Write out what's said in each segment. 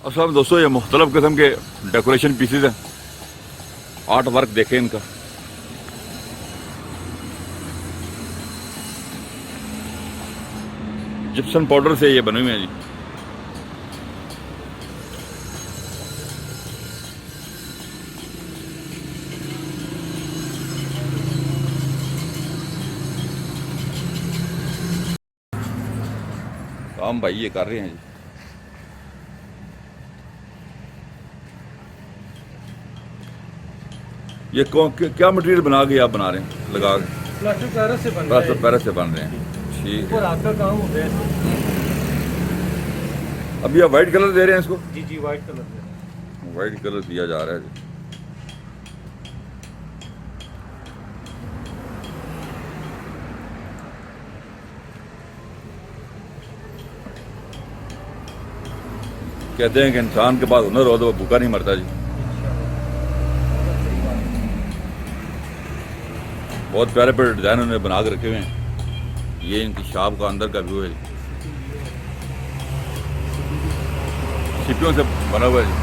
असल में दोस्तों ये मुख्तलिफ किस्म के डेकोरेशन पीसेस हैं, आर्ट वर्क देखें इनका। जिप्सम पाउडर से ये बने हुए हैं जी। काम भाई ये कर रहे हैं जी। ये क्या मटेरियल बना के आप बना रहे हैं? लगा के प्लास्टर पैरस से बन रहा है। प्लास्टर पैरस से बन रहे हैं, ठीक है। रात का काम होता है। अभी आप वाइट कलर दे रहे हैं इसको? जी जी वाइट कलर दे रहे हैं। वाइट कलर दिया जा रहा है जी। कहते हैं कि इंसान के पास हुनर हो तो वो भूखा नहीं मरता जी। बहुत प्यारे प्यारे डिजाइन उन्होंने बना के रखे हुए हैं। ये इनकी शॉप का अंदर का व्यू है, सीपियों से बना हुआ है जी।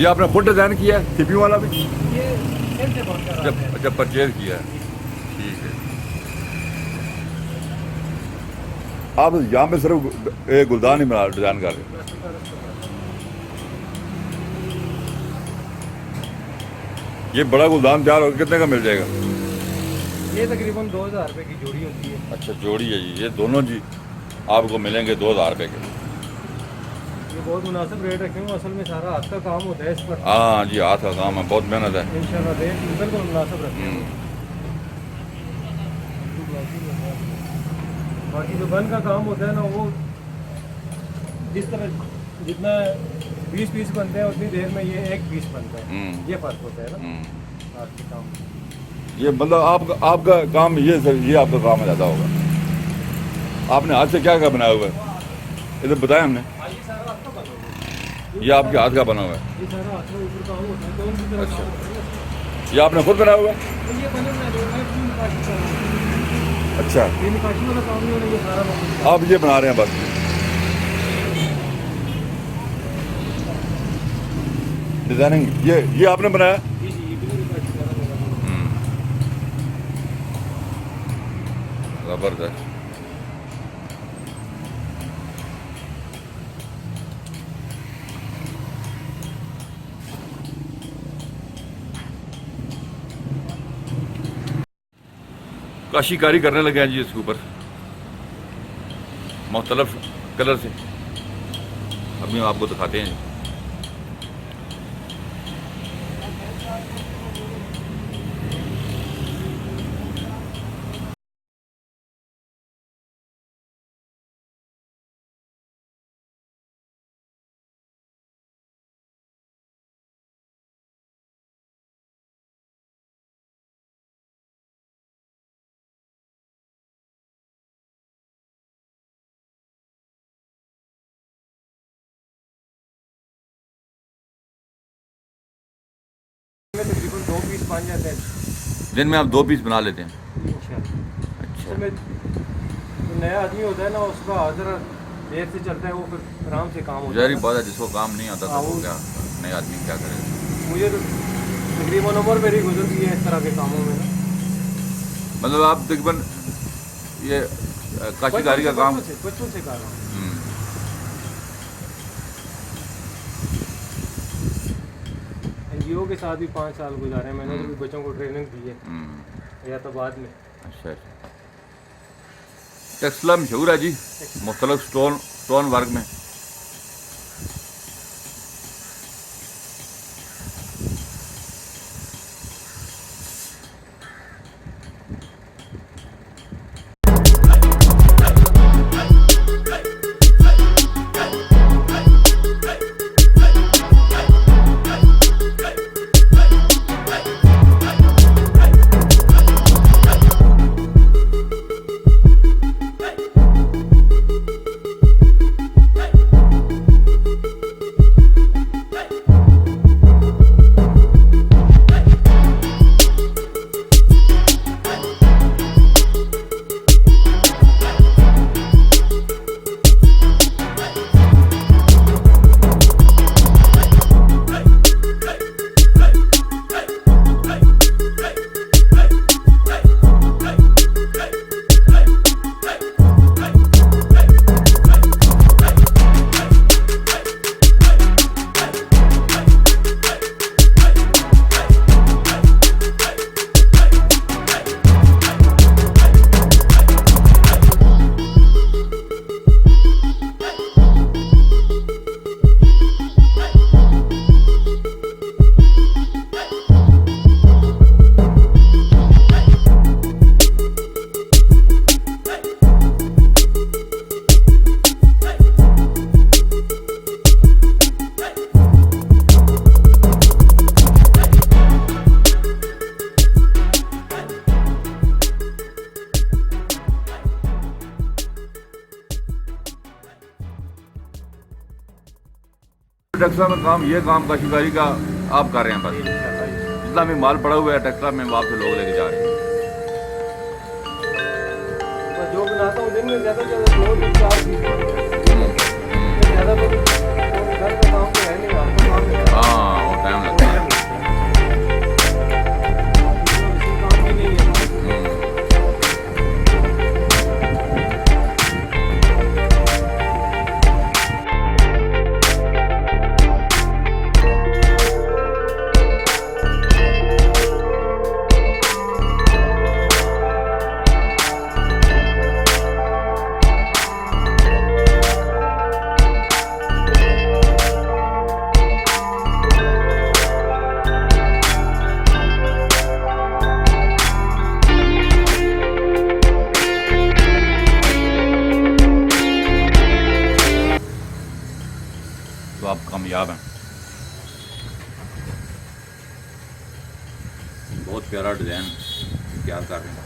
ये आपने खुद डिजाइन किया है सीपियों वाला भी? अच्छा, परचेज किया है, ठीक है। आप यहाँ पे सिर्फ एक गुलदान ही बना डिजाइन कर रहे हैं। ये बड़ा गुलदान तैयार होकर कितने का मिल जाएगा? ये तकरीबन 2000 रुपए की जोड़ी होती है। अच्छा, जोड़ी है जी। ये दोनों जी आपको मिलेंगे 2000 रुपए के। ये बहुत मुनासिब रेट रखे हुए, असल में सारा हाथ का काम होता है इस पर। हाँ जी, हाथ का काम है, बहुत मेहनत है। इंशाल्लाह रेट बिल्कुल मुनासिब रखे हैं। बाकी जो बन का काम होता है ना, वो जिस तरह जितना 20 पीस बनते हैं उतनी देर में ये एक पीस बनता है। ये फर्क होता है ना हाथ के काम। ये मतलब आपका काम ये आपका काम ज़्यादा होगा। आपने हाथ से क्या क्या बनाया हुआ है? ये तो बताया हमने। ये सारा हाथ का बना हुआ है। ये आपके हाथ का बना हुआ है? ये सारा हाथ का ऊपर काम होता है, दोनों की तरफ अच्छा। काम होता है। ये आपने खुद बनाया हुआ है? ये बने हुए हैं, तीन निकाशी का। अच्छा, ये निकाशी वाला काम नहीं, ये सारा बना। आप ये बना रहे हैं बस डिजाइनिंग? ये आपने बनाया? जी जी, ये भी निकाशी सारा बना। जबरदस्त। काशीकारी करने लगे हैं जी इसके ऊपर मुख्तलिफ कलर से। अभी हम आपको दिखाते हैं। तकरीबन 2 पीस बन जाते हैं दिन में आप 2 पीस बना लेते हैं? इंशाल्लाह। अच्छा। इसमें जो नया आदमी होता है ना, उसका हाजिर देर से चलता है, वो फिर आराम से काम होता है। जारी बात है, जिसको काम नहीं आता तो वो क्या नए आदमी क्या करे। मुझे तो तकरीबन उम्र मेरी गुजर गई है इस तरह के कामों में ना। मतलब आप तकरीबन ये काशीकारी का काम बचपन से कर रहा हूँ। एनजीओ के साथ भी 5 साल गुजारे मैंने, तो बच्चों को ट्रेनिंग दी है या तो बाद में। अच्छा, टेक्सला मशहूर है जी मुख्तलिफ स्टोन वर्क में। ट्रैक्टर में काम, ये काम काश्तकारी का आप कर रहे हैं, बस जितना भी माल पड़ा हुआ है ट्रैक्टर में वहाँ से लोग लेके जा रहे हैं। जो बनाता हूँ दिन में ज़्यादा से ज़्यादा 2 से 4 पीस ज़्यादा तो घर का काम तो है नहीं, आपका काम है। हाँ, वो टाइम लगता है। काम भी नहीं है। तो आप कामयाब हैं। बहुत प्यारा डिज़ाइन तैयार कर रहे हैं।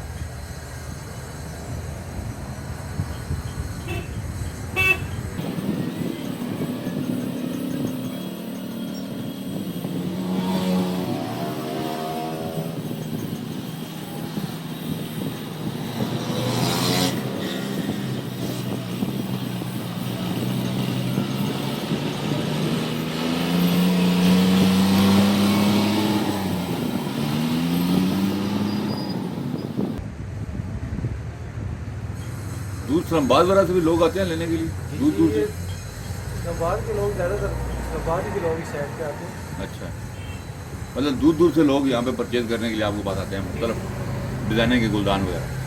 दूर इस्लामाबाद वगैरह से भी लोग आते हैं लेने के लिए, दूर दूर से। इस्लामाबाद के लोग ज़्यादातर इस्लामाबाद के लोग इस साइड पे आते हैं। अच्छा, मतलब दूर दूर से लोग यहाँ पे परचेज करने के लिए आपके पास आते हैं, मुख्तलिफ डिज़ाइनिंग के गुलदान वगैरह।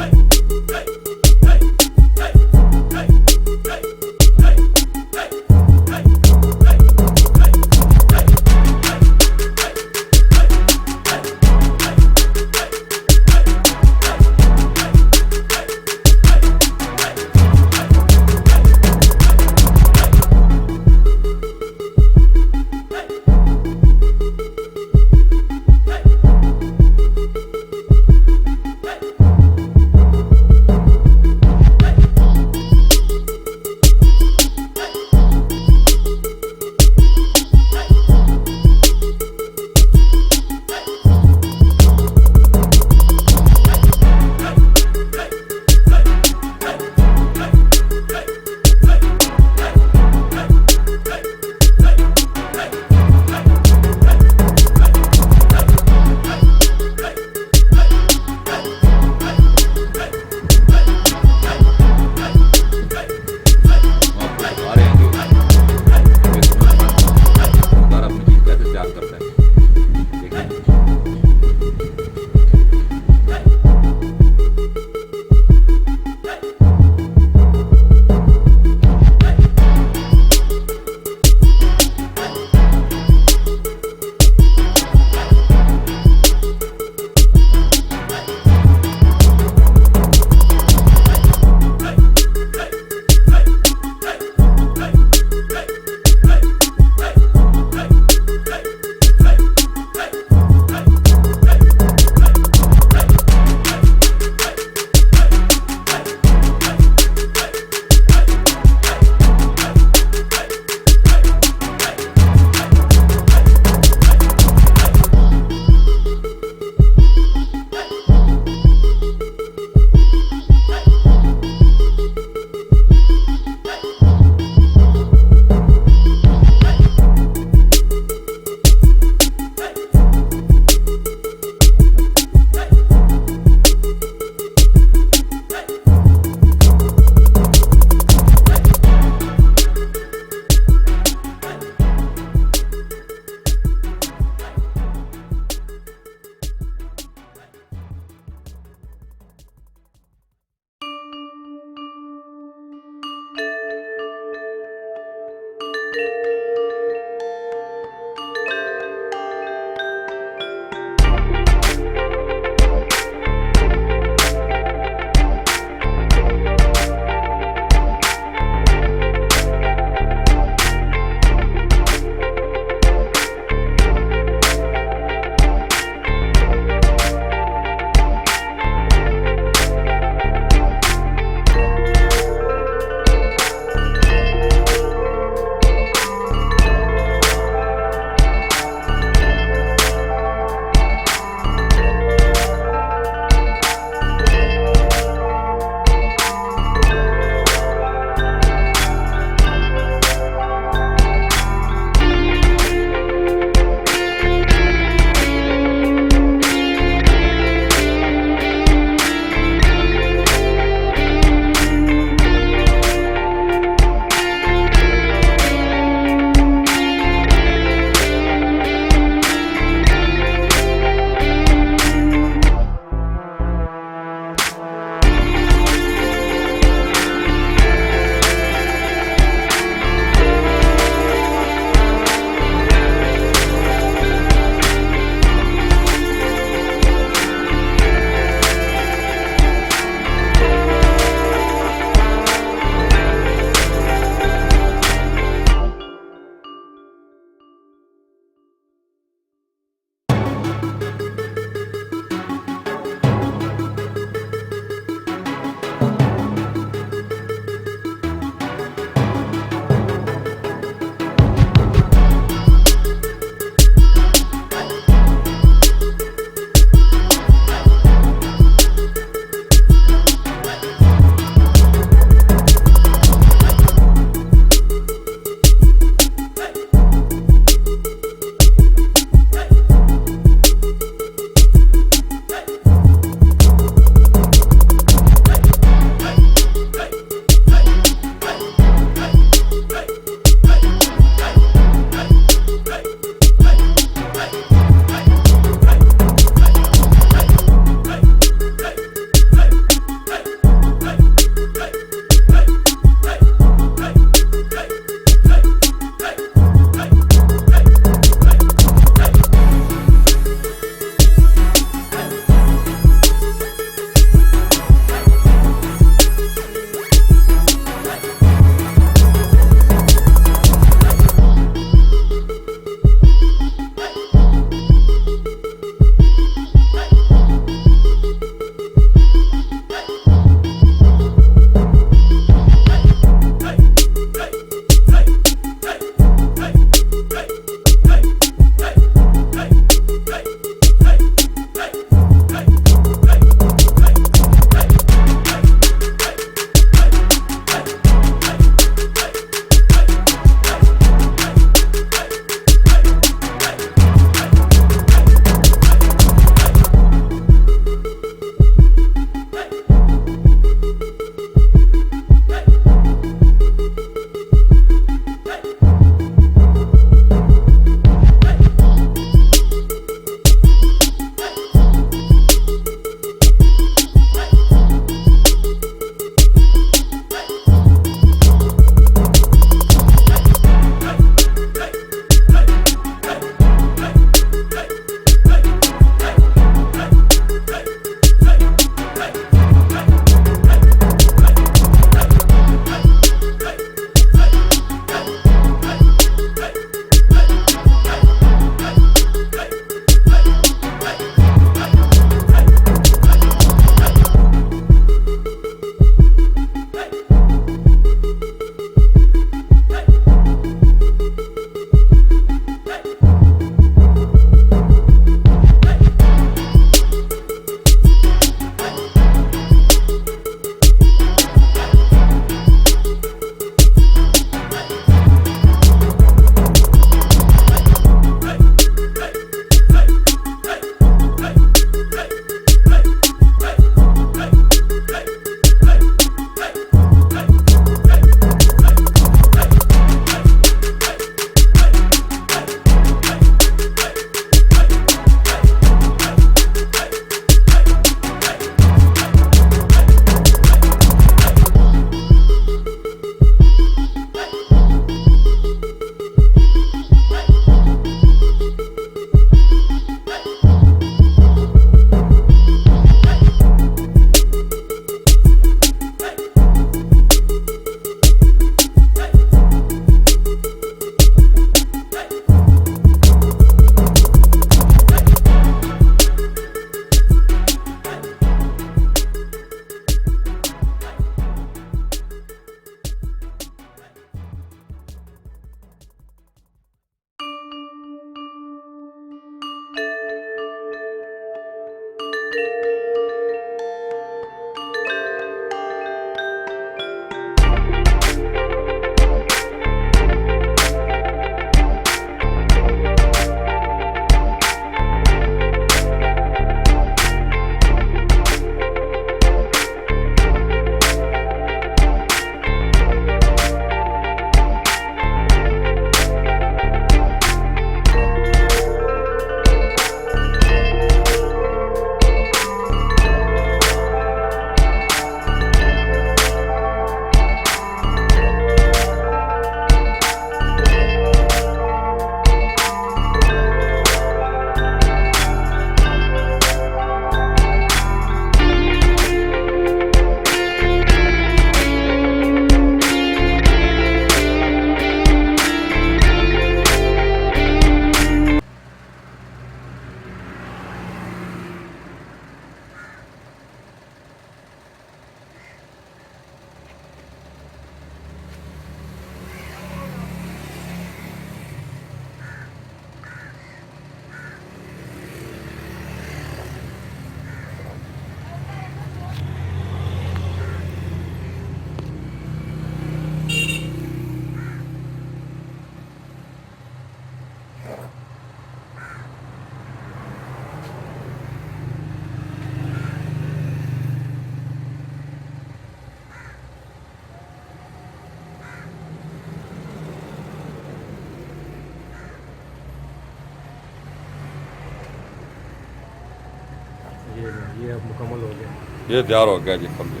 ये अब मुकम्मल हो गया। ये तैयार हो गया जी समझे।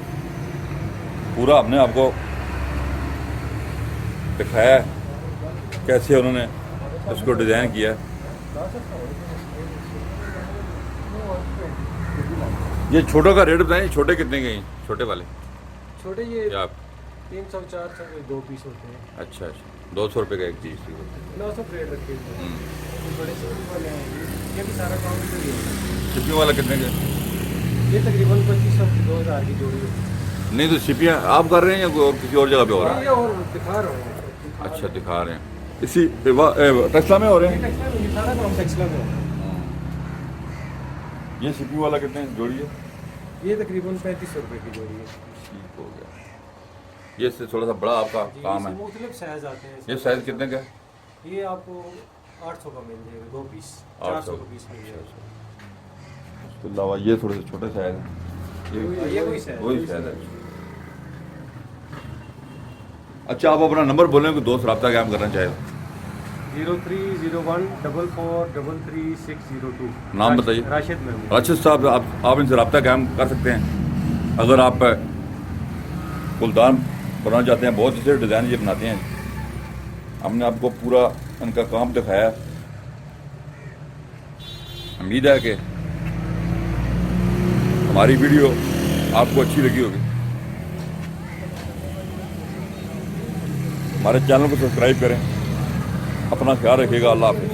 पूरा हमने आपको दिखाया है कैसे उन्होंने इसको डिज़ाइन किया है। ये छोटों का रेट बताएं, छोटे कितने के हैं छोटे वाले? छोटे ये आप 300-400 के 2 पीस होते हैं। अच्छा अच्छा 200 रुपये का एक चीज़ थी। 900 रेट रखे हुए हैं। ये बड़े छोटे वाले हैं, ये भी सारा काम इधर ही है। शिपिंग वाला कितने का? ये तकरीबन 2500 की 2000 की जोड़ी होती है। नहीं तो शिपियाँ आप कर रहे हैं या कोई और किसी और जगह पे हो रहा है? ये और दिखा रहे हैं। अच्छा दिखा रहे हैं इसी टेक्सला में हो रहे हैं। ये टेक्सटाइल में, ये सारा काम टेक्सटाइल में है। ये शिपिंग वाला कितने जोड़ी है? ये तकरीबन 3500 रुपये की जोड़ी है। ठीक हो गया। ये से थोड़ा सा बड़ा आपका काम है। मुख्तलिफ साइज आते हैं। ये साइज कितने का है? ये आपको 800 का मिल जाएगा 2 पीस, 800 400 का पीस मिल जाएगा। उसके अलावा ये थोड़े से छोटे साइज हैं। ये वही साइज वही साइज है। अच्छा आप अपना नंबर बोलें कि दोस्त रब्ता कायम करना चाहे। 030144333602। नाम बताइए। राशिद महमूद। राशिद साहब आप इनसे रब्ता कायम कर सकते हैं अगर आप गुलदान बनाना चाहते हैं। बहुत अच्छे डिज़ाइन ये बनाते हैं। हमने आपको पूरा इनका काम दिखाया। उम्मीद है कि हमारी वीडियो आपको अच्छी लगी होगी। हमारे चैनल को सब्सक्राइब करें। अपना ख्याल रखिएगा। अल्लाह हाफ़िज़।